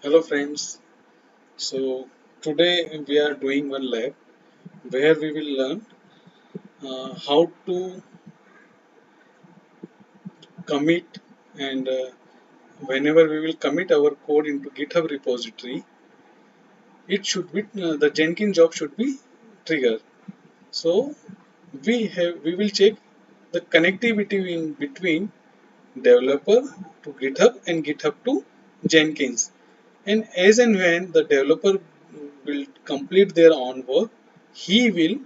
Hello friends. So today we are doing one lab where we will learn how to commit and whenever we will commit our code into GitHub repository, it should be the Jenkins job should be triggered. So we will check the connectivity in between developer to GitHub and GitHub to Jenkins. And as and when the developer will complete their own work, he will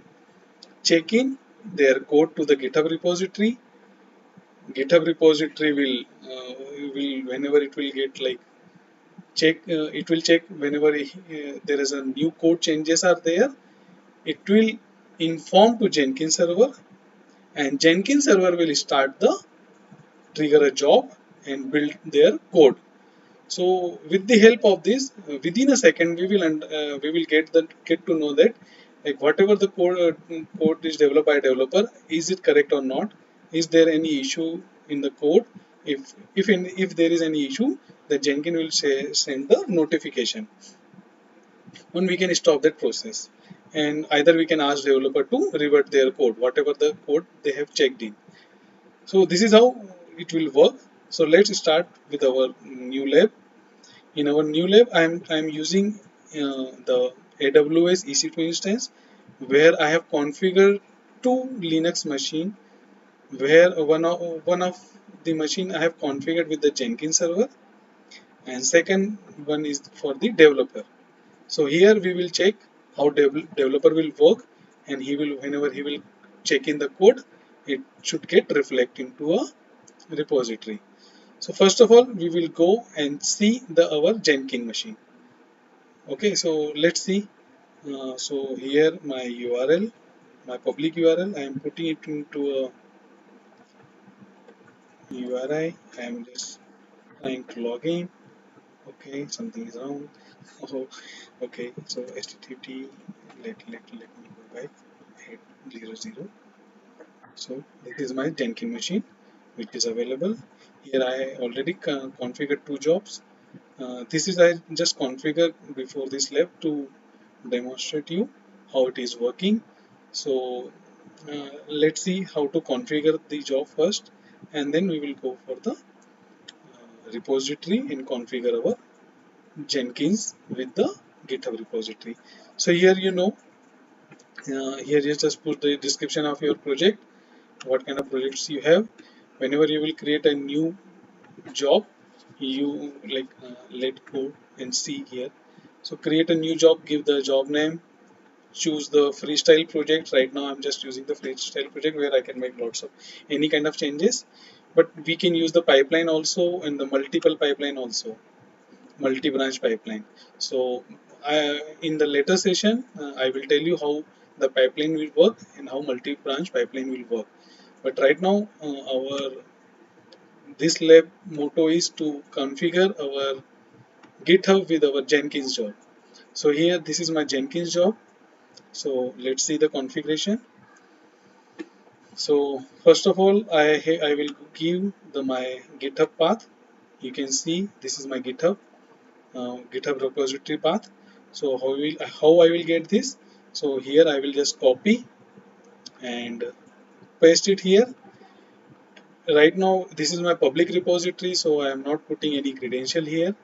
check in their code to the GitHub repository. GitHub repository will whenever it will get like check it will check whenever there is a new code changes are there. It will inform to Jenkins server, and Jenkins server will start the trigger a job and build their code. So with the help of this, within a second we will get to know that like whatever the code is developed by developer, is it correct or not? Is there any issue in the code? If there is any issue, the Jenkins will send the notification, and we can stop that process. And either we can ask developer to revert their code, whatever the code they have checked in. So this is how it will work. So let's start with our new lab. In our new lab, I'm using the AWS EC2 instance where I have configured two Linux machine where one of the machine I have configured with the Jenkins server, and second one is for the developer. So here we will check how developer will work, and he will whenever he will check in the code, it should get reflect into a repository. So first of all, we will go and see the our Jenkins machine. Okay, so let's see. So here my URL, my public URL, I am putting it into a URI. I am just trying to log in. Okay, something is wrong. Oh, okay, so HTTP. Let me go back. 800. So this is my Jenkins machine, which is available. Here I already configured two jobs. This is I just configured before this lab to demonstrate you how it is working. So let's see how to configure the job first, and then we will go for the repository and configure our Jenkins with the GitHub repository. So here here you just put the description of your project, what kind of projects you have. Whenever you will create a new job, you let go and see here. So create a new job, give the job name, choose the freestyle project. Right now I'm just using the freestyle project where I can make lots of any kind of changes, but we can use the pipeline also and the multiple pipeline also, multi-branch pipeline. So in the later session I will tell you how the pipeline will work and how multi-branch pipeline will work. But right now our this lab motto is to configure our GitHub with our Jenkins job. So here this is my Jenkins job. So let's see the configuration. So first of all, I will give my GitHub path. You can see this is my GitHub repository path. So how I will get this? So here I will just copy and paste it here. Right now this is my public repository, so I am not putting any credential here.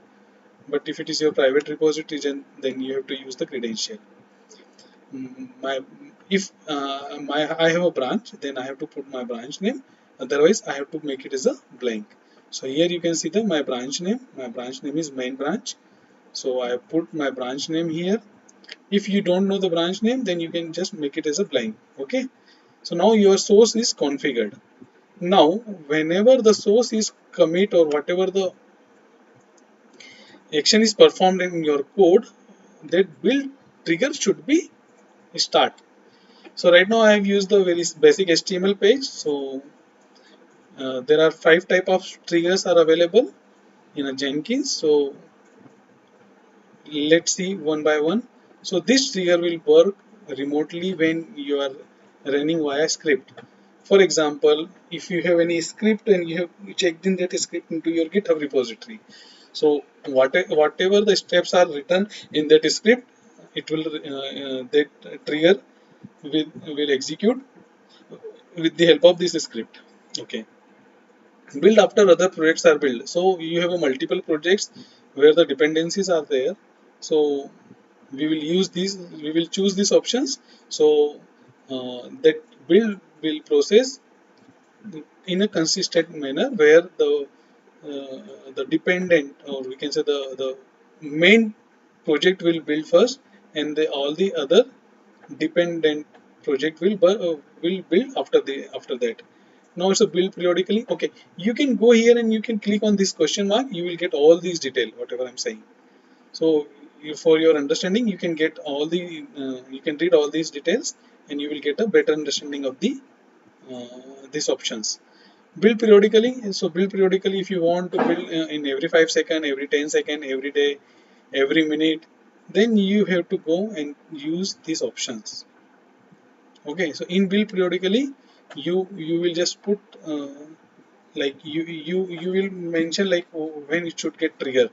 But if it is your private repository, then you have to use the credential. My if my I have a branch, then I have to put my branch name. Otherwise I have to make it as a blank. So here you can see the my branch name. My branch name is main branch. So I have put my branch name here. If you don't know the branch name, then you can just make it as a blank. Okay, so now your source is configured. Now whenever the source is commit or whatever the action is performed in your code, that build trigger should be start. So right now I have used the very basic HTML page. So there are 5 type of triggers are available in a Jenkins. So let's see one by one. So this trigger will work remotely when you are running via script. For example, if you have any script and you have checked in that script into your GitHub repository. So whatever the steps are written in that script, it will that trigger will execute with the help of this script. Okay. Build after other projects are built. So you have a multiple projects where the dependencies are there. So we will use these. We will choose these options. So that build will process in a consistent manner where the dependent, or we can say the main project will build first, and all the other dependent project will build after that. Now it's a build periodically. Okay, you can go here and you can click on this question mark. You will get all these detail whatever I'm saying. So for your understanding, you can get all the you can read all these details, and you will get a better understanding of the these options. Build periodically. So build periodically, if you want to build in every 5 second, every 10 second, every day, every minute, then you have to go and use these options. Okay, so in build periodically, you will just put like you will mention like when it should get trigger.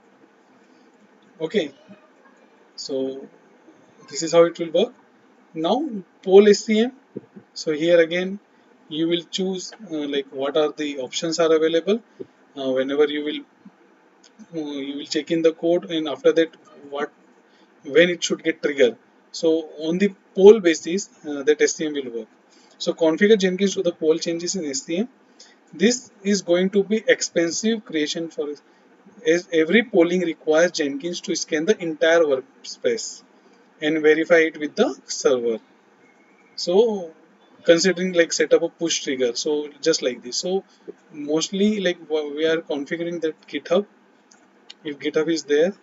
Okay, so this is how it will work. Now poll SCM. So here again, you will choose like what are the options are available. Whenever you will check in the code, and after that what when it should get triggered. So on the poll basis, that SCM will work. So configure Jenkins to the poll changes in SCM. This is going to be expensive creation for, as every polling requires Jenkins to scan the entire workspace and verify it with the server. So considering like set up a push trigger, so just like this. So mostly like we are configuring that GitHub. If GitHub is there,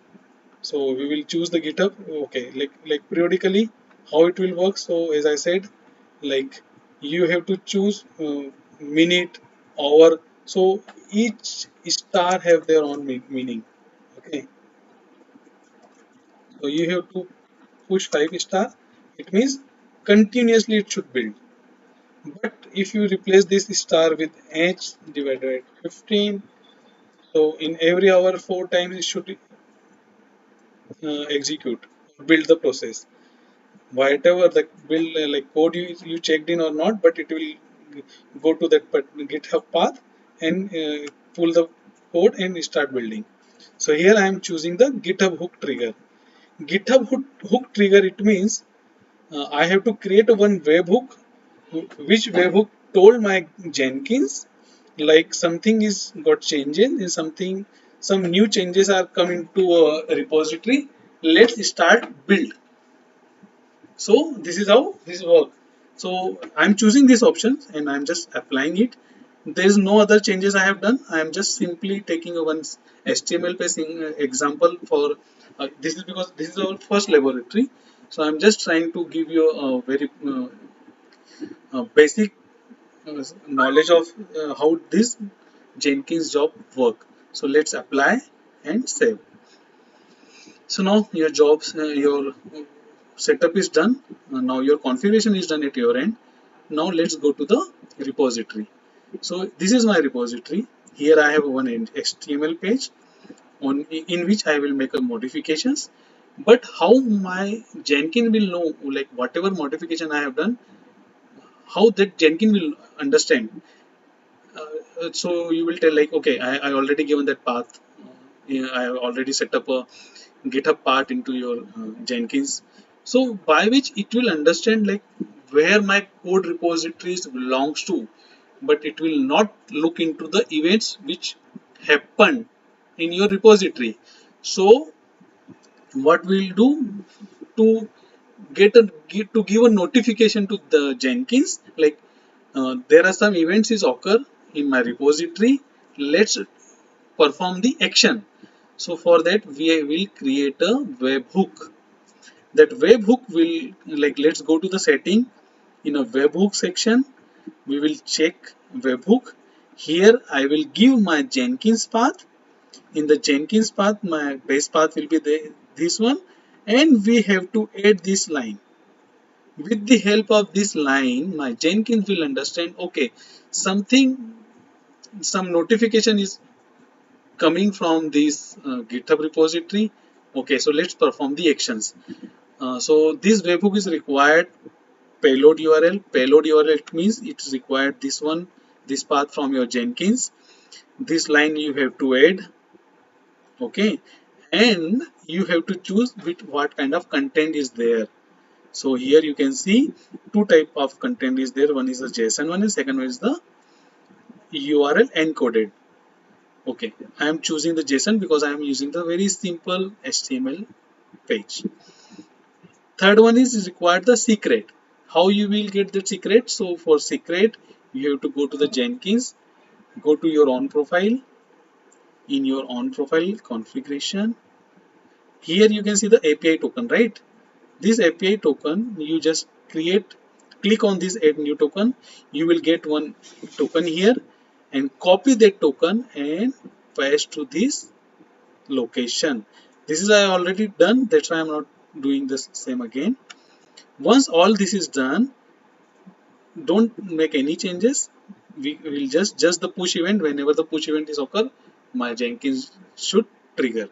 so we will choose the GitHub. Okay, like periodically how it will work. So as I said, like you have to choose minute, hour. So each star have their own meaning. Okay, so you have to push 5 star. It means continuously it should build. But if you replace this star with h divided by 15, so in every hour 4 times it should execute, build the process. Whatever the build like code you checked in or not, but it will go to that GitHub path and pull the code and start building. So here I am choosing the GitHub hook trigger. GitHub hook trigger, it means I have to create a one webhook, which webhook told my Jenkins like something is got changes and some new changes are coming to a repository. Let's start build. So this is how this works. So I'm choosing this option and I'm just applying it. There is no other changes I have done. I am just simply taking a one HTML page example for this is because this is our first laboratory. So I'm just trying to give you a very basic knowledge of how this Jenkins job work. So let's apply and save. So now your your setup is done. Now your configuration is done at your end. Now let's go to the repository. So this is my repository. Here I have one HTML page in which I will make a modifications. But how my Jenkins will know like whatever modification I have done, how that Jenkins will understand. So you will tell like, okay, I already given that path. Yeah, I have already set up a GitHub part into your Jenkins. So by which it will understand like where my code repositories belongs to, but it will not look into the events which happen in your repository. So what we'll do to to give a notification to the Jenkins like there are some events is occur in my repository. Let's perform the action. So for that we will create a webhook. That webhook will like let's go to the setting in a webhook section. We will check webhook. Here I will give my Jenkins path. In the Jenkins path, my base path will be this one, and we have to add this line. With the help of this line, my Jenkins will understand. Okay, something, some notification is coming from this GitHub repository. Okay, so let's perform the actions. So this webhook is required payload URL. Payload URL means it's required this one, this path from your Jenkins. This line you have to add. Okay, and you have to choose with what kind of content is there. So here you can see two type of content is there. One is the JSON one, and second one is the URL encoded. Okay, I am choosing the JSON because I am using the very simple HTML page. Third one is required the secret. How you will get the secret? So for secret, you have to go to the Jenkins, go to your own profile. In your own profile configuration, here you can see the API token, right? This API token, you just click on this add new token. You will get one token here and copy that token and paste to this location. This is I already done, that's why I'm not doing this same again. Once all this is done, don't make any changes. We will just the push event. Whenever the push event is occur, my Jenkins should trigger.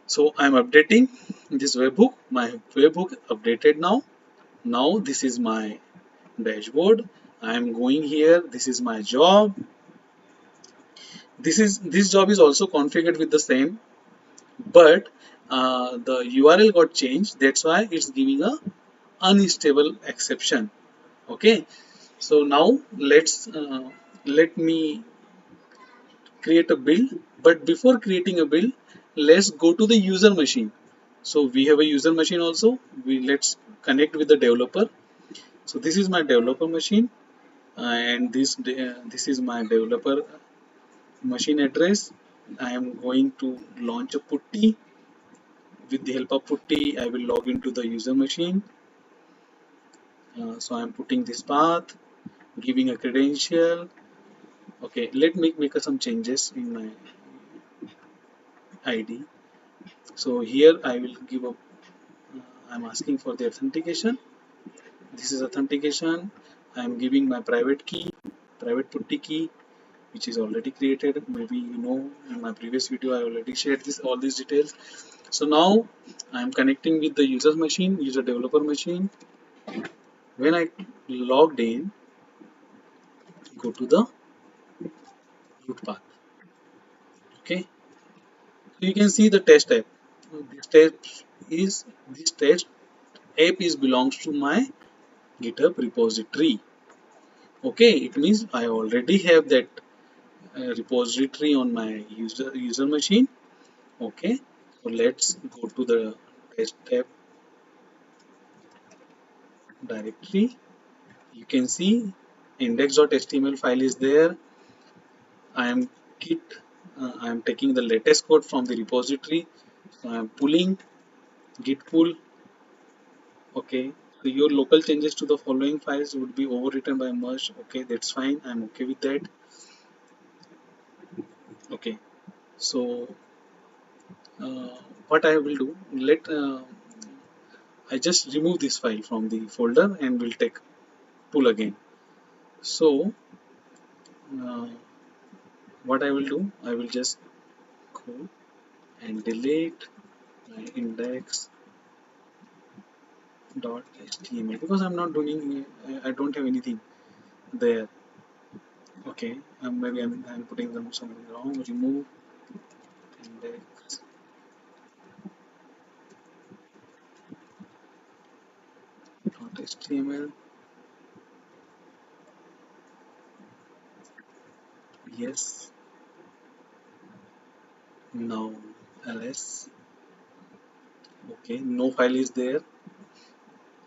So I'm updating this webhook. My webhook updated now. Now this is my dashboard. I am going here. This is my job. This job is also configured with the same, but the URL got changed. That's why it's giving a unstable exception. Okay. So now let me create a build. But before creating a build, let's go to the user machine. So we have a user machine also. Let's connect with the developer. So this is my developer machine, and this is my developer machine address. I am going to launch a putty. With the help of putty, I will log into the user machine. So I am putting this path, giving a credential. Okay, let me make some changes in my ID. So here I will give up. I'm asking for the authentication. This is authentication. I'm giving my private key, private putty key, which is already created. Maybe you know in my previous video I already shared all these details. So now I'm connecting with the user machine, user developer machine. When I logged in, go to the root path. Okay, so you can see the test app. This test app is belongs to my GitHub repository. Okay, it means I already have that repository on my user machine. Okay, so let's go to the test tab directory. You can see index.html file is there. I am I am taking the latest code from the repository. So I am pulling git pull. Okay, so your local changes to the following files would be overwritten by merge. Okay, that's fine. I'm okay with that. Okay, so uh, what I will do, I just remove this file from the folder and will take pull again. So uh, what I will do, I will just go and delete my index.html because I'm not doing, I don't have anything there. Okay, maybe I'm putting something wrong. Remove index.html. Yes, now ls. Okay, no file is there.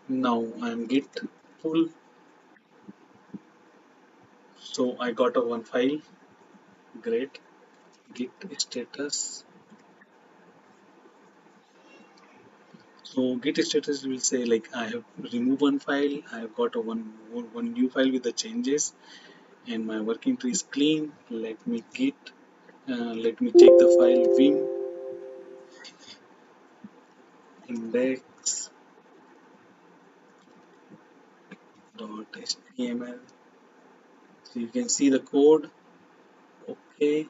Now I'm git pull. So I got a one file. Great. Git status. So git status will say like I have removed one file, I have got a one new file with the changes, and my working tree is clean. Let me check the file vim index.html. So you can see the code. Okay.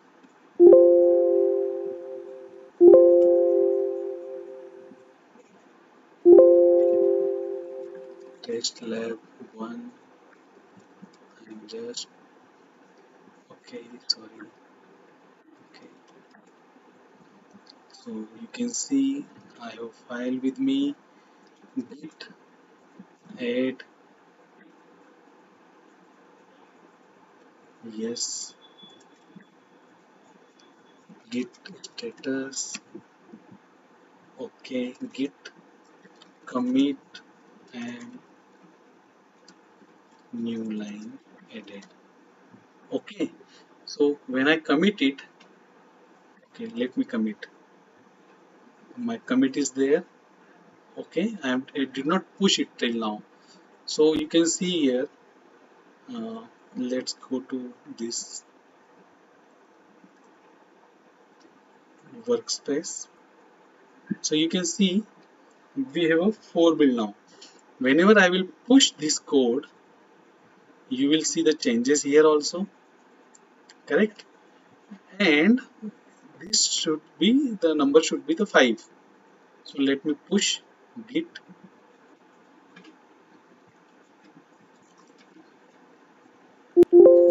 test lab 1. I'm just okay, sorry. Okay, so you can see I have file with me. Git add, yes. Git status, okay. Git commit and new line added. Okay, so when I commit it, okay, let me commit. My commit is there. Okay, I did not push it till now. So you can see here. Uh, let's go to this workspace. So you can see we have a 4 build now. Whenever I will push this code, you will see the changes here also, correct? And this should be the number should be the 5. So let me push git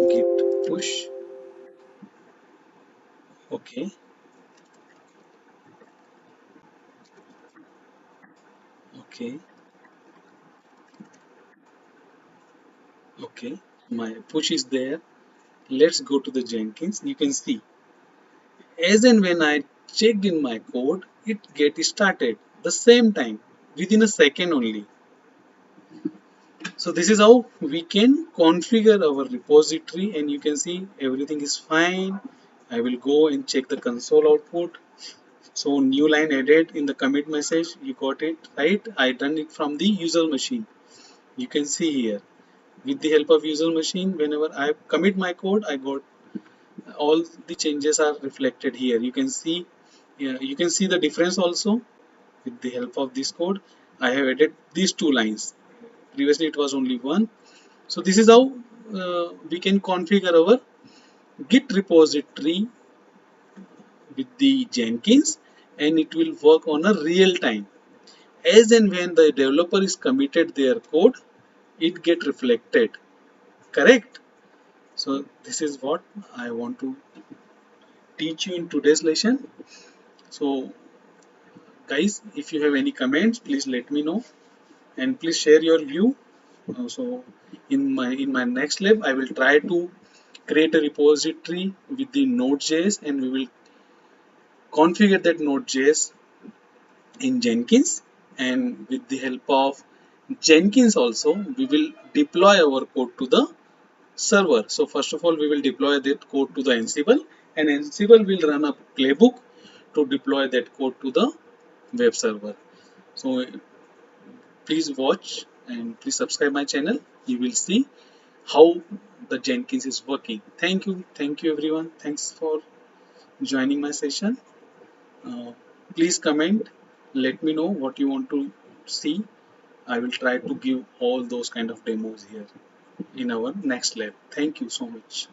git push. Okay, okay, okay. My push is there. Let's go to the Jenkins. You can see as and when I checked in my code, it get started the same time within a second only. So this is how we can configure our repository, and you can see everything is fine. I will go and check the console output. So new line added in the commit message, you got it right. I done it from the user machine. You can see here with the help of user machine, whenever I commit my code, I got all the changes are reflected here. You can see, yeah, you can see the difference also with the help of this code. I have added these 2 lines. Previously it was only one. So this is how we can configure our Git repository with the Jenkins, and it will work on a real time. As and when the developer is committed their code, it get reflected. Correct? So this is what I want to teach you in today's lesson. So guys, if you have any comments, please let me know and please share your view. So in my next lab, I will try to create a repository with the Node.js, and we will configure that Node.js in Jenkins, and with the help of Jenkins also we will deploy our code to the server. So first of all we will deploy that code to the Ansible, and Ansible will run a playbook to deploy that code to the web server. So please watch and please subscribe my channel. You will see how the Jenkins is working. Thank you everyone. Thanks for joining my session. Uh, Please comment. Let me know what you want to see. I will try to give all those kind of demos here in our next lab. Thank you so much.